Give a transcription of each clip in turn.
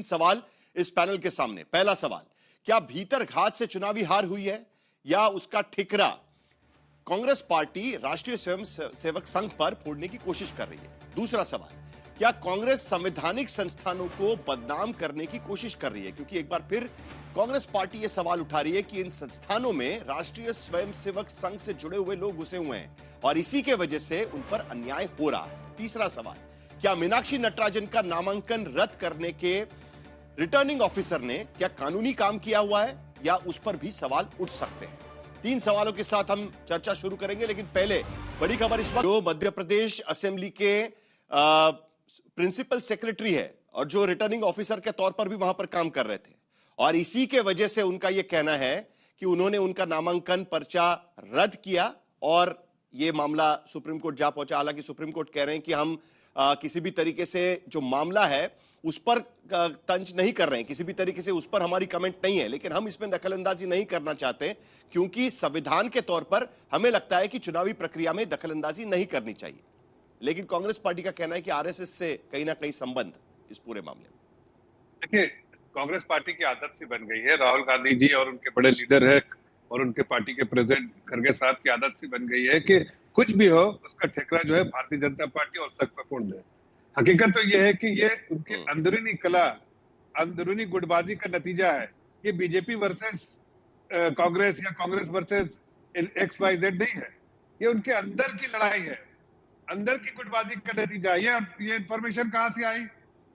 तीन सवाल इस पैनल के सामने। पहला सवाल, क्या भीतर घात से चुनावी हार हुई है या उसका ठिकरा कांग्रेस पार्टी राष्ट्रीय स्वयंसेवक संघ पर फोड़ने की कोशिश कर रही है? दूसरा सवाल, क्या कांग्रेस संवैधानिक संस्थानों को बदनाम करने की कोशिश कर रही है? क्योंकि एक बार फिर कांग्रेस पार्टी यह सवाल उठा रही है कि इन संस्थानों में राष्ट्रीय स्वयंसेवक संघ से जुड़े हुए लोग घुसे हुए हैं और इसी के वजह से उन पर अन्याय हो रहा है। तीसरा सवाल, क्या मीनाक्षी नटराजन का नामांकन रद्द करने के रिटर्निंग ऑफिसर ने क्या कानूनी काम किया हुआ है या उस पर भी सवाल उठ सकते हैं? तीन सवालों के साथ हम चर्चा शुरू करेंगे, लेकिन पहले बड़ी खबर इस वक्त, जो मध्य प्रदेश असेंबली के प्रिंसिपल सेक्रेटरी है और जो रिटर्निंग ऑफिसर के तौर पर भी वहां पर काम कर रहे थे और इसी के वजह से उनका यह कहना है कि उन्होंने उनका नामांकन पर्चा रद्द किया और यह मामला सुप्रीम कोर्ट जा पहुंचा। हालांकि सुप्रीम कोर्ट कह रहे हैं कि हम किसी भी तरीके से जो मामला है उस पर तंज नहीं कर रहे हैं, किसी भी तरीके से उस पर हमारी कमेंट नहीं है, लेकिन हम इसमें दखलंदाजी नहीं करना चाहते क्योंकि संविधान के तौर पर हमें लगता है कि चुनावी प्रक्रिया में दखलंदाजी नहीं करनी चाहिए। लेकिन कांग्रेस पार्टी का कहना है कि आरएसएस से कहीं ना कहीं संबंध इस पूरे मामले में। देखिए, कांग्रेस पार्टी की आदत सी बन गई है, राहुल गांधी जी और उनके बड़े लीडर है और उनके पार्टी के प्रेसिडेंट खड़गे साहब की आदत सी बन गई है कि कुछ भी हो उसका ठेकरा जो है भारतीय जनता पार्टी और संघ पर फोड़ दे। हकीकत तो यह है कि ये उनके अंदरूनी कला, अंदरूनी गुटबाजी का नतीजा है। ये बीजेपी वर्सेस कांग्रेस या कांग्रेस वर्सेस XYZ नहीं है, ये उनके अंदर की लड़ाई है, अंदर की गुटबाजी का नतीजा। ये इंफॉर्मेशन कहां से आई?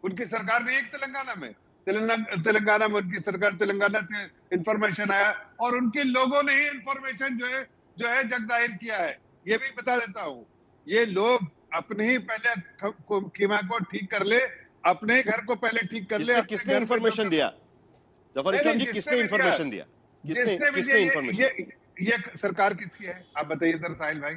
उनकी सरकार ने एक तेलंगाना में उनकी सरकार, तेलंगाना से इंफॉर्मेशन आया और उनके लोगों ने ही इंफॉर्मेशन जो है जग जाहिर किया है। ये भी बता देता हूं, ये लोग अपने ही पहले कीमा को ठीक कर ले, अपने ही घर को पहले ठीक कर ले। किसने इंफॉर्मेशन दिया? जफर इस्लाम जी, किसने इंफॉर्मेशन दिया? किसने इंफॉर्मेशन? ये सरकार किसकी है आप बताइए सर साहिल भाई,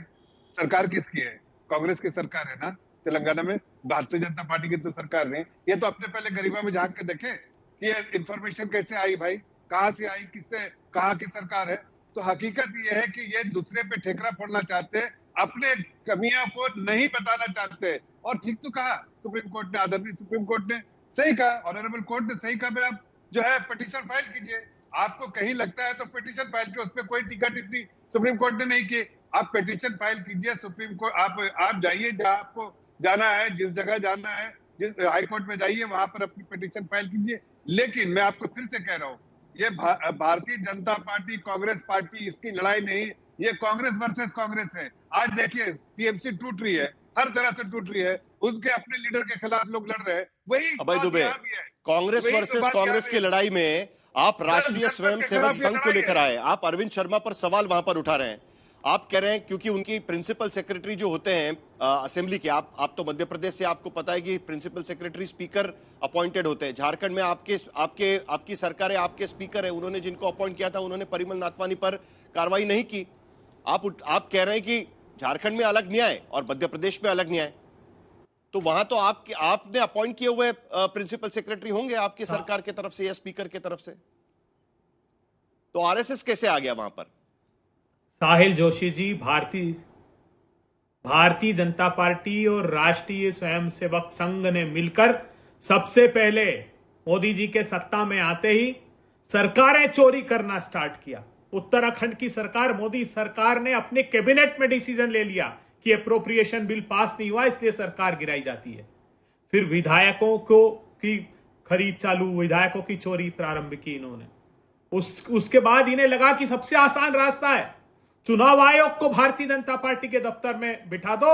सरकार किसकी है? कांग्रेस की सरकार है ना तेलंगाना में, भारतीय जनता पार्टी की तो सरकार नहीं। ये तो अपने पहले गरीबा में झांक के देखें कि ये इंफॉर्मेशन कैसे आई भाई, कहां से आई, किससे, कहां की सरकार है। तो हकीकत ये है कि ये दूसरे पे ठेकरा फोड़ना चाहते हैं, अपने कमियां को नहीं बताना चाहते। और ठीक तो कहा सुप्रीम कोर्ट ने, आदरणीय सुप्रीम कोर्ट ने सही कहा, ऑनरेबल कोर्ट ने सही कहा, आप जो है पिटीशन फाइल कीजिए। आपको कहीं लगता है तो पिटीशन फाइल के, उस पर कोई टीका टिप्पणी सुप्रीम कोर्ट ने नहीं की। आप पिटीशन फाइल कीजिए सुप्रीम कोर्ट, आप जाइए जहां आपको जाना है, जिस जगह जाना है, जिस हाई कोर्ट में जाइए, वहां पर अपनी पिटीशन फाइल कीजिए। लेकिन मैं आपको फिर से कह रहा हूं, ये भारतीय जनता पार्टी कांग्रेस पार्टी इसकी लड़ाई नहीं, ये कांग्रेस वर्सेस कांग्रेस है। आज देखिए टीएमसी टूट रही है, हर तरह से टूट रही है, उसके अपने लीडर के खिलाफ लोग लड़ रहे हैं। वही अभय दुबे, कांग्रेस वर्सेस कांग्रेस की लड़ाई में आप राष्ट्रीय स्वयंसेवक संघ को लेकर आए, आप अरविंद शर्मा पर सवाल वहां पर उठा रहे हैं। आप कह रहे हैं क्योंकि उनकी प्रिंसिपल सेक्रेटरी जो होते हैं असेंबली के, आप तो मध्य प्रदेश से, आपको पता है कि प्रिंसिपल सेक्रेटरी स्पीकर अपॉइंटेड होते हैं। झारखंड में आपकी सरकार है, आपके स्पीकर है, उन्होंने जिनको अपॉइंट किया था उन्होंने परिमल नाथवानी पर कार्रवाई नहीं की। आप कह रहे हैं कि झारखंड में अलग न्याय और मध्य प्रदेश में अलग न्याय, तो वहां तो आपने अपॉइंट किए हुए प्रिंसिपल सेक्रेटरी होंगे आपकी सरकार की तरफ से या स्पीकर की तरफ से, तो आरएसएस कैसे आ गया वहां पर? साहिल जोशी जी, भारतीय जनता पार्टी और राष्ट्रीय स्वयंसेवक संघ ने मिलकर सबसे पहले मोदी जी के सत्ता में आते ही सरकारें चोरी करना स्टार्ट किया। उत्तराखंड की सरकार, मोदी सरकार ने अपने कैबिनेट में डिसीजन ले लिया कि अप्रोप्रिएशन बिल पास नहीं हुआ, इसलिए सरकार गिराई जाती है। फिर विधायकों की खरीद चालू, विधायकों की चोरी प्रारंभ की इन्होंने। उसके बाद इन्हें लगा कि सबसे आसान रास्ता है, चुनाव आयोग को भारतीय जनता पार्टी के दफ्तर में बिठा दो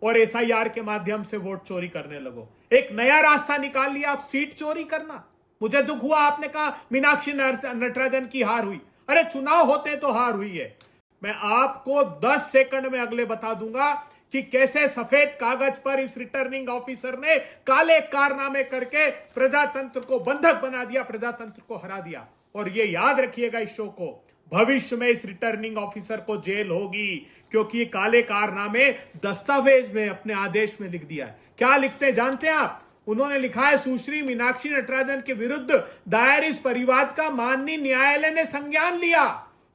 और एसआईआर के माध्यम से वोट चोरी करने लगो। एक नया रास्ता निकाल लिया, आप सीट चोरी करना। मुझे दुख हुआ, आपने कहा मीनाक्षी नटराजन की हार हुई। अरे चुनाव होते तो हार हुई है। मैं आपको 10 सेकंड में अगले बता दूंगा कि कैसे सफेद कागज पर इस रिटर्निंग ऑफिसर ने काले कारनामे करके प्रजातंत्र को बंधक बना दिया, प्रजातंत्र को हरा दिया। और ये याद रखिएगा इस शो को, भविष्य में इस रिटर्निंग ऑफिसर को जेल होगी, क्योंकि ये काले कारनामे दस्तावेज में अपने आदेश में लिख दिया है। क्या लिखते जानते हैं आप? उन्होंने लिखा है, सुश्री मीनाक्षी नटराजन के विरुद्ध दायर इस परिवाद का माननीय न्यायालय ने संज्ञान लिया।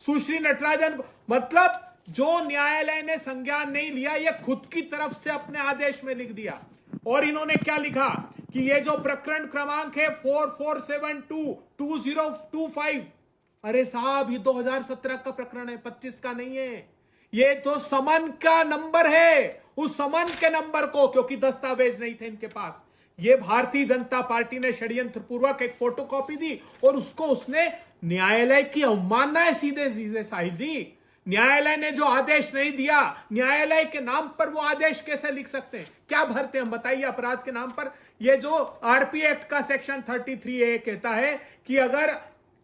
सुश्री नटराजन को, मतलब जो न्यायालय ने संज्ञान नहीं लिया, यह खुद की तरफ से अपने आदेश में लिख दिया। और इन्होंने क्या लिखा कि ये जो प्रकरण क्रमांक है 44722025, अरे साहब ये 2017 का प्रकरण है, 25 का नहीं है। ये तो समन का नंबर है, उस समन के नंबर को, क्योंकि दस्तावेज नहीं थे इनके पास, ये भारतीय जनता पार्टी ने षड्यंत्र पूर्वक एक फोटोकॉपी दी और उसको उसने न्यायालय की अवमानना है सीधे सीधे साहिल जी। न्यायालय ने जो आदेश नहीं दिया, न्यायालय के नाम पर वो आदेश कैसे लिख सकते हैं? क्या भरते हैं हम, बताइए अपराध के नाम पर? ये जो आरपी एक्ट का सेक्शन 33A कहता है कि अगर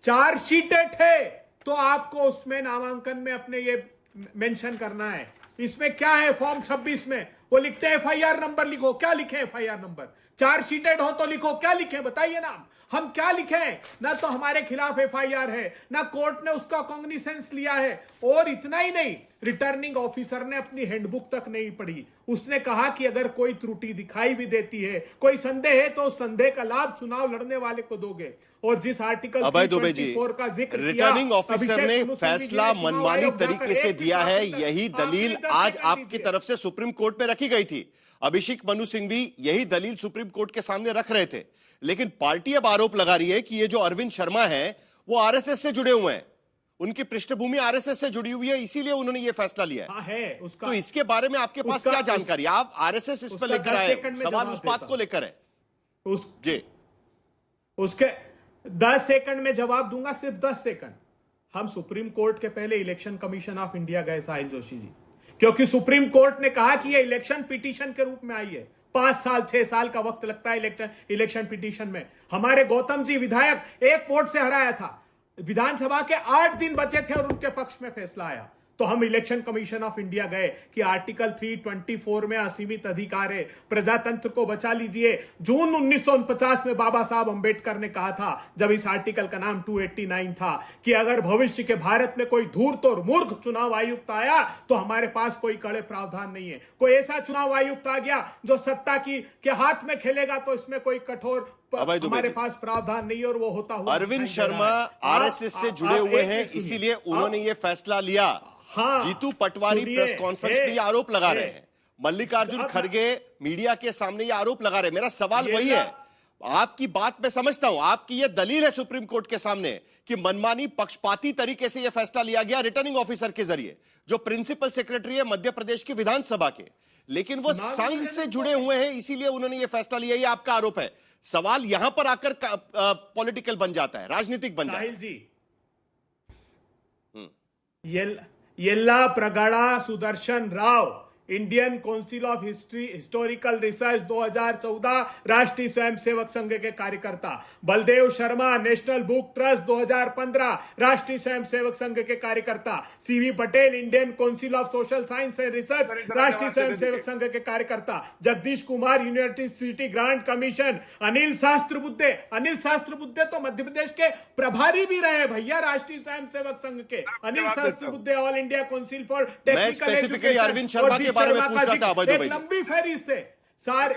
चार्जशीटेड है तो आपको उसमें नामांकन में अपने ये मेंशन करना है। इसमें क्या है फॉर्म 26 में? वो लिखते हैं एफआईआर नंबर लिखो। क्या लिखे एफआईआर नंबर? चार्जशीटेड हो तो लिखो, क्या लिखे बताइए ना, हम क्या लिखें? ना तो हमारे खिलाफ एफआईआर है, ना कोर्ट ने उसका कॉग्निसेंस लिया है, और इतना ही नहीं, रिटर्निंग ऑफिसर ने अपनी हैंडबुक तक नहीं पढ़ी। उसने कहा कि अगर कोई त्रुटि दिखाई भी देती है, कोई संदेह है, तो उस संदेह का लाभ चुनाव लड़ने वाले को दोगे। और जिस आर्टिकल अभय दुबे जी, का जिक्र रिटर्निंग ऑफिसर ने फैसला मनमानी तरीके से दिया है, यही दलील आज आपकी तरफ से सुप्रीम कोर्ट में रखी गई थी। अभिषेक मनु सिंघवी यही दलील सुप्रीम कोर्ट के सामने रख रहे थे, लेकिन पार्टी अब आरोप लगा रही है कि ये जो अरविंद शर्मा है वो आरएसएस से जुड़े हुए हैं, उनकी पृष्ठभूमि आरएसएस से जुड़ी हुई है, इसीलिए उन्होंने ये फैसला लिया है। उसका, तो इसके बारे में आपके पास क्या जानकारी? आप आरएसएस इस पर लेकर आए, सवाल उस बात को लेकर है। जी, उसके 10 सेकंड में जवाब दूंगा, सिर्फ 10 सेकंड। हम सुप्रीम कोर्ट के पहले इलेक्शन कमीशन ऑफ इंडिया गए साहिल जोशी जी, क्योंकि सुप्रीम कोर्ट ने कहा कि यह इलेक्शन पिटीशन के रूप में आई है। 5 साल 6 साल का वक्त लगता है इलेक्शन पिटीशन में। हमारे गौतम जी विधायक एक वोट से हराया था, विधानसभा के 8 दिन बचे थे और उनके पक्ष में फैसला आया। तो हम इलेक्शन कमीशन ऑफ इंडिया गए कि आर्टिकल 324 में असीमित अधिकार है, प्रजातंत्र को बचा लीजिए। जून 1949 में बाबा साहब अंबेडकर ने कहा था, जब इस आर्टिकल का नाम 289 था, कि अगर भविष्य के भारत में कोई धूर्त और मूर्ख चुनाव आयुक्त आया तो हमारे पास कोई कड़े प्रावधान नहीं है। कोई ऐसा चुनाव आयुक्त आ गया जो सत्ता के हाथ में खेलेगा तो इसमें कोई कठोर हमारे पास प्रावधान नहीं है, और वो होता हुआ अरविंद शर्मा आरएसएस से जुड़े हुए हैं, इसीलिए उन्होंने ये फैसला लिया। हाँ, जीतू पटवारी प्रेस कॉन्फ्रेंस में ये आरोप लगा रहे हैं, मल्लिकार्जुन खड़गे मीडिया के सामने ये आरोप लगा रहे हैं। मेरा सवाल वही है, आपकी बात मैं समझता हूं, आपकी ये दलील है सुप्रीम कोर्ट के सामने कि मनमानी पक्षपाती तरीके से यह फैसला लिया गया रिटर्निंग ऑफिसर के जरिए, जो प्रिंसिपल सेक्रेटरी है मध्य प्रदेश की विधानसभा के, लेकिन वो संघ से जुड़े हुए हैं, इसीलिए उन्होंने ये फैसला लिया। ये आपका आरोप है। सवाल यहां पर आकर पॉलिटिकल बन जाता है, राजनीतिक बन जाता है। जी, Yella Pragada Sudarshan Rao, Indian Council of Historical Research 2014, Rashtriya Swayamsevak Sangh के कार्यकर्ता। Baldev Sharma, National Book Trust 2015, Rashtriya Swayamsevak Sangh के कार्यकर्ता। CV Patel, Indian Council of Social Science and Research, Rashtriya Swayamsevak Sangh के कार्यकर्ता। Jagdish Kumar, University Grant Commission. Anil Sahasrabuddhe तो मध्य प्रदेश के प्रभारी भी रहे भैया, राष्ट्रीय स्वयंसेवक संघ के। Anil Sahasrabuddhe, All India Council for Technical Education. Arvind Sharma के बारे में पूछ रहा था अभय दुबे, लंबी फहरिस्त है सारे,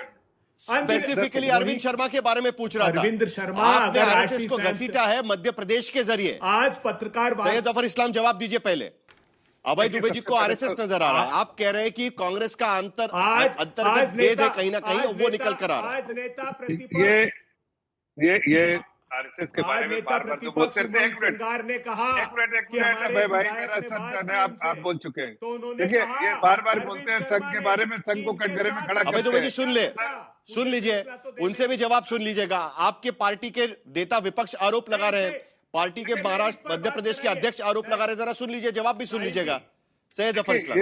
स्पेसिफिकली अरविंद शर्मा के बारे में पूछ रहा था। अरविंद शर्मा आपने आरएसएस को घसीटा है मध्य प्रदेश के जरिए। आज पत्रकार सैयद जफर इस्लाम जवाब दीजिए पहले। अभय दुबे जी को आरएसएस नजर आ रहा है, आप कह रहे हैं कि कांग्रेस का अंतर्गत भेद है कहीं ना कहीं, वो निकल कर आ रहा है। आज नेता प्रतिपक्ष ये आरएसएस के बारे में बार-बार जो बोलते थे, एक मिनट भाई मेरा संग है, आप बोल चुके हैं। देखिए ये बार-बार बोलते हैं संघ के बारे में, संघ को कटघरे में खड़ा करते हैं। अभय जी सुन लीजिए, उनसे भी जवाब सुन लीजिएगा। आपके पार्टी के नेता विपक्ष आरोप लगा रहे हैं, पार्टी के महाराष्ट्र मध्य प्रदेश के अध्यक्ष आरोप लगा रहे हैं, जरा सुन लीजिए, जवाब भी सुन लीजिएगा। सैयद जफर इस्लाम,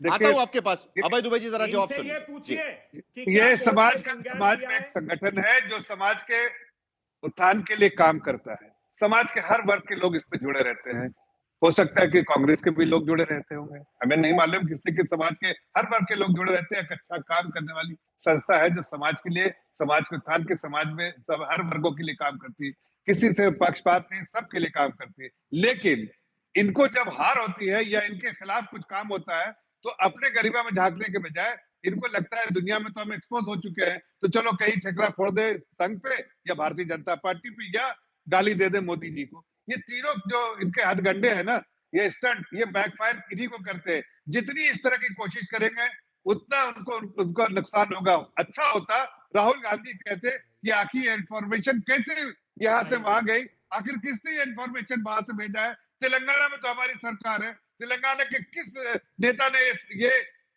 आता हूं आपके पास। अभय दुबे जी जरा जवाब सुन। ये समाज में एक संगठन है जो समाज के उत्थान के लिए काम करता है। समाज के हर वर्ग के लोग इस पे जुड़े रहते हैं। हो सकता है कि कांग्रेस के भी लोग जुड़े रहते होंगे, हमें नहीं मालूम, किसी के समाज के हर वर्ग के लोग जुड़े रहते हैं। एक अच्छा काम करने वाली संस्था है जो समाज के लिए, समाज के उत्थान के, समाज में सब हर वर्गों के लिए काम करती है, किसी से पक्षपात नहीं, सबके लिए काम करती है। लेकिन इनको जब हार होती है या इनके खिलाफ कुछ काम होता है तो अपने गरिमा में झांकने के बजाय इनको लगता है दुनिया में तो हम एक्सपोज हो चुके हैं, तो चलो कहीं ठेकरा फोड़ दे संघ पे या भारतीय जनता पार्टी पे या गाली दे दे मोदी जी को। ये तीनों जो इनके हथगंडे हैं ना, ये स्टंट, ये बैकफायर इन्हीं को करते हैं। जितनी इस तरह की कोशिश करेंगे उतना उनको नुकसान होगा। अच्छा होता राहुल गांधी कहते कि आखिर ये इंफॉर्मेशन कैसे यहाँ से वहां गई, आखिर किसने ये इंफॉर्मेशन वहां से भेजा है। तेलंगाना में तो हमारी सरकार है, तेलंगाना के किस नेता ने ये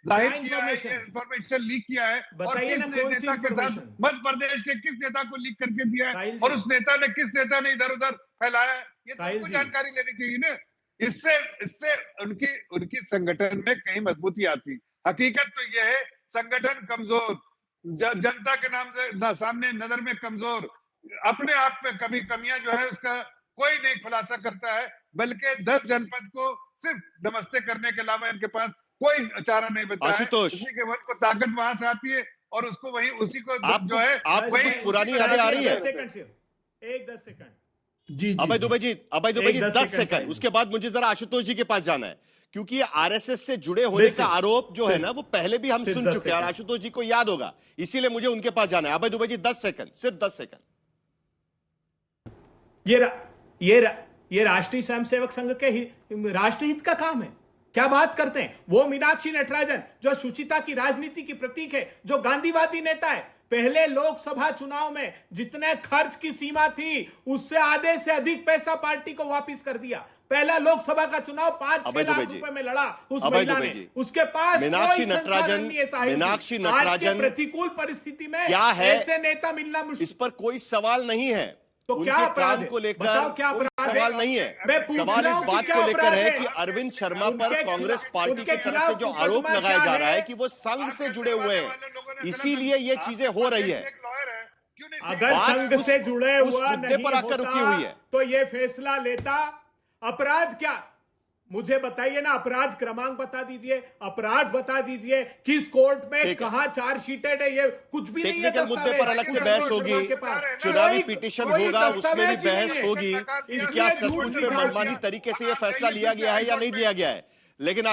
जाहिर किया है, ये इंफॉर्मेशन लीक किया है, और किस नेता के साथ मध्य प्रदेश के किस नेता को लीक करके दिया है, और उस नेता ने किस नेता ने इधर उधर फैलाया है, ये सबको जानकारी लेनी चाहिए ना। इससे उनकी संगठन में कहीं मजबूती आती। हकीकत तो यह है संगठन कमजोर, जनता के नाम से सामने नजर में कमजोर, अपने आप में कभी कमियां जो है उसका कोई नहीं खुलासा करता है, बल्कि 10 जनपद को सिर्फ नमस्ते करने के अलावा इनके पास कोई चारा नहीं बचा है। इसी के मन को ताकत वहां से आती है और उसको वही उसी को जो है आपको कुछ पुरानी यादें आ रही है? 10 सेकंड जी अभय दुबे जी 10 सेकंड, उसके बाद मुझे जरा आशुतोष जी के पास जाना है, क्योंकि आरएसएस से जुड़े होने का आरोप जो है ना वो पहले भी हम सुन चुके हैं और आशुतोष जी को याद होगा, इसीलिए मुझे उनके पास जाना है। अभय दुबे जी 10 सेकंड, सिर्फ 10 सेकंड। ये राष्ट्रीय स्वयंसेवक संघ के राष्ट्रहित का काम है, क्या बात करते हैं। वो मीनाक्षी नटराजन जो शुचिता की राजनीति की प्रतीक है, जो गांधीवादी नेता है, पहले लोकसभा चुनाव में जितने खर्च की सीमा थी उससे आधे से अधिक पैसा पार्टी को वापस कर दिया। पहला लोकसभा का चुनाव 5-6 लाख रुपए में लड़ा उस महिला ने, उसके पास मीनाक्षी नटराजन प्रतिकूल परिस्थिति में क्या है, ऐसे नेता मिलना मुश्किल। इस पर कोई सवाल नहीं है, तो उनके क्या काम को लेकर कोई सवाल नहीं है। सवाल इस बात को लेकर है कि अरविंद शर्मा पर कांग्रेस पार्टी की तरफ से जो आरोप लगाया जा रहा है कि वो संघ से जुड़े हुए हैं, इसीलिए ये चीजें हो रही है। अगर संघ से जुड़े हुआ मुद्दे पर आकर रुकी हुई है तो ये फैसला लेता। अपराध क्या, मुझे बताइए ना, अपराध क्रमांक बता दीजिए, अपराध बता दीजिए, किस कोर्ट में कहां चार्जशीटेड है, ये कुछ भी नहीं है। टेक्निकल मुद्दे पर अलग से बहस होगी, चुनावी पिटीशन होगा उसमें भी बहस होगी कि क्या सचमुच में मनमानी तरीके से यह फैसला लिया गया है या नहीं लिया गया है, लेकिन